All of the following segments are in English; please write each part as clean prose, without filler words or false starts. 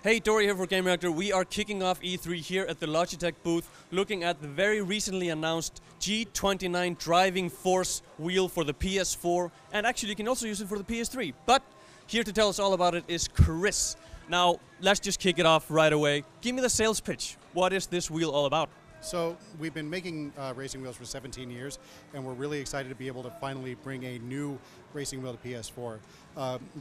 Hey, Dory here for Gamereactor. We are kicking off E3 here at the Logitech booth, looking at the very recently announced G29 driving force wheel for the PS4, and actually you can also use it for the PS3. But here to tell us all about it is Chris. Now, let's just kick it off right away. Give me the sales pitch. What is this wheel all about? So we've been making racing wheels for 17 years, and we're really excited to be able to finally bring a new racing wheel to PS4.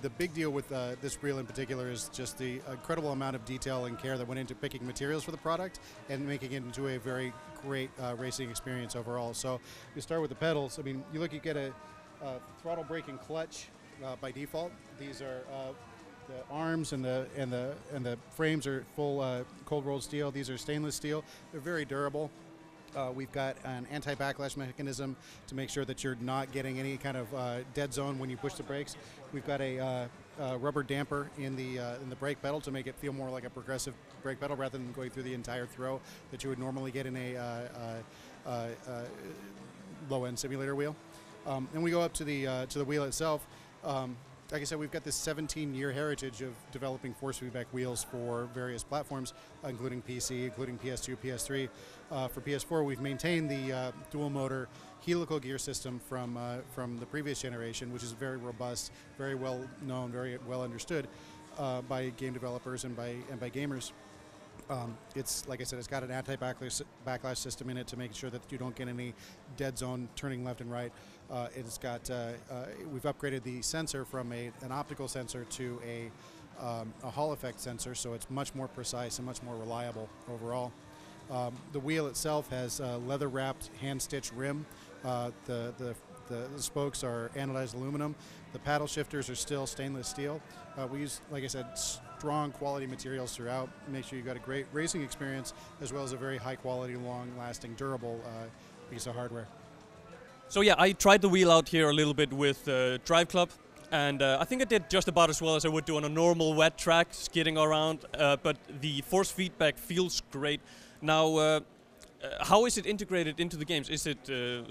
The big deal with this wheel in particular is just the incredible amount of detail and care that went into picking materials for the product and making it into a very great racing experience overall. So you start with the pedals. I mean, you get a throttle brake and clutch by default. These are the arms and the frames are full cold rolled steel. These are stainless steel. They're very durable. We've got an anti-backlash mechanism to make sure that you're not getting any kind of dead zone when you push the brakes. We've got a rubber damper in the brake pedal to make it feel more like a progressive brake pedal rather than going through the entire throw that you would normally get in a low-end simulator wheel. And we go up to the wheel itself. Like I said, we've got this 17-year heritage of developing force feedback wheels for various platforms, including PC, including PS2, PS3. For PS4, we've maintained the dual motor helical gear system from the previous generation, which is very robust, very well known, very well understood by game developers and by gamers. It's, like I said, it's got an anti-backlash system in it to make sure that you don't get any dead zone turning left and right. It's got, we've upgraded the sensor from an optical sensor to a Hall effect sensor, so it's much more precise and much more reliable overall. The wheel itself has leather-wrapped, hand-stitched rim. The spokes are anodized aluminum. The paddle shifters are still stainless steel. We use, like I said, strong quality materials throughout. Make sure you've got a great racing experience as well as a very high quality, long-lasting, durable piece of hardware. So yeah, I tried the wheel out here a little bit with Drive Club, and I think I did just about as well as I would do on a normal wet track, skidding around, but the force feedback feels great. Now, how is it integrated into the games? Is it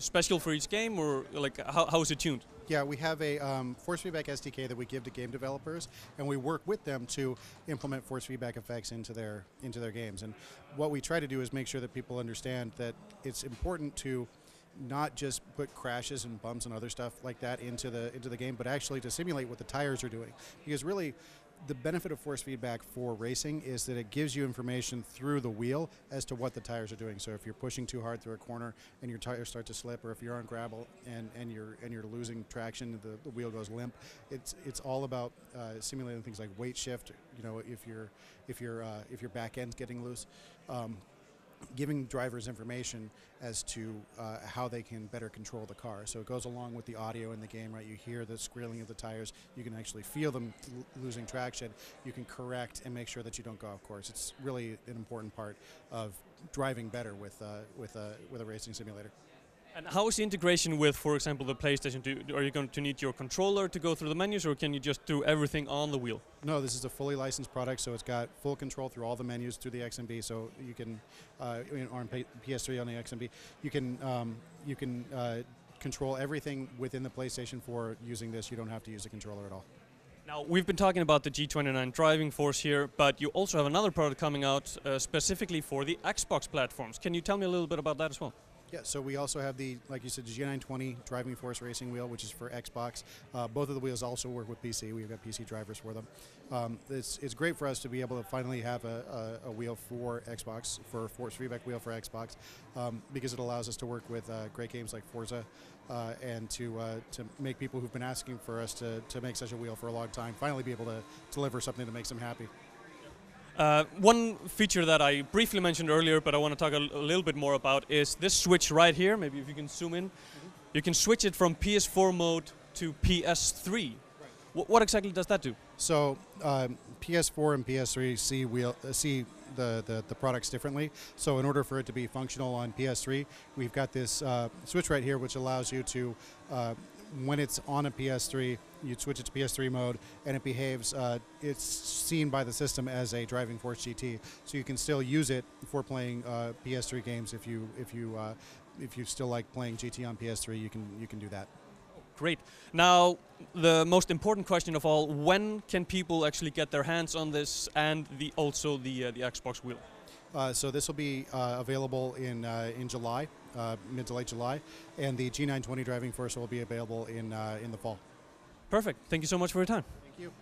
special for each game, or like how is it tuned? Yeah, we have a force feedback SDK that we give to game developers, and we work with them to implement force feedback effects into their games. And what we try to do is make sure that people understand that it's important to not just put crashes and bumps and other stuff like that into the game, but actually to simulate what the tires are doing. Because really, the benefit of force feedback for racing is that it gives you information through the wheel as to what the tires are doing. So if you're pushing too hard through a corner and your tires start to slip, or if you're on gravel and you're losing traction, the wheel goes limp. It's all about simulating things like weight shift. You know, if your back end's getting loose. Giving drivers information as to how they can better control the car. So it goes along with the audio in the game, right? You hear the squealing of the tires. You can actually feel them losing traction. You can correct and make sure that you don't go off course. It's really an important part of driving better with a racing simulator. And how is the integration with, for example, the PlayStation? Are you going to need your controller to go through the menus, or can you just do everything on the wheel? No, this is a fully licensed product, so it's got full control through all the menus through the XMB. So you can, on PS3 on the XMB, you can control everything within the PlayStation 4 using this. You don't have to use a controller at all. Now, we've been talking about the G29 driving force here, but you also have another product coming out specifically for the Xbox platforms. Can you tell me a little bit about that as well? Yeah, so we also have the, like you said, the G920 driving force racing wheel, which is for Xbox. Both of the wheels also work with PC. We've got PC drivers for them. It's great for us to be able to finally have a wheel for Xbox, for a force feedback wheel for Xbox, because it allows us to work with great games like Forza and to make people who've been asking for us to make such a wheel for a long time finally be able to deliver something that makes them happy. One feature that I briefly mentioned earlier, but I want to talk a little bit more about, is this switch right here. Maybe if you can zoom in. You can switch it from PS4 mode to PS3. Right. What exactly does that do? So PS4 and PS3 see the products differently. So in order for it to be functional on PS3, we've got this switch right here, which allows you to when it's on a PS3, you'd switch it to PS3 mode, and it behaves. It's seen by the system as a Driving Force GT, so you can still use it for playing PS3 games if you still like playing GT on PS3. You can do that. Great. Now, the most important question of all: when can people actually get their hands on this, and also the Xbox wheel? So this will be available in July, mid to late July, and the G920 Driving Force will be available in the fall. Perfect. Thank you so much for your time. Thank you.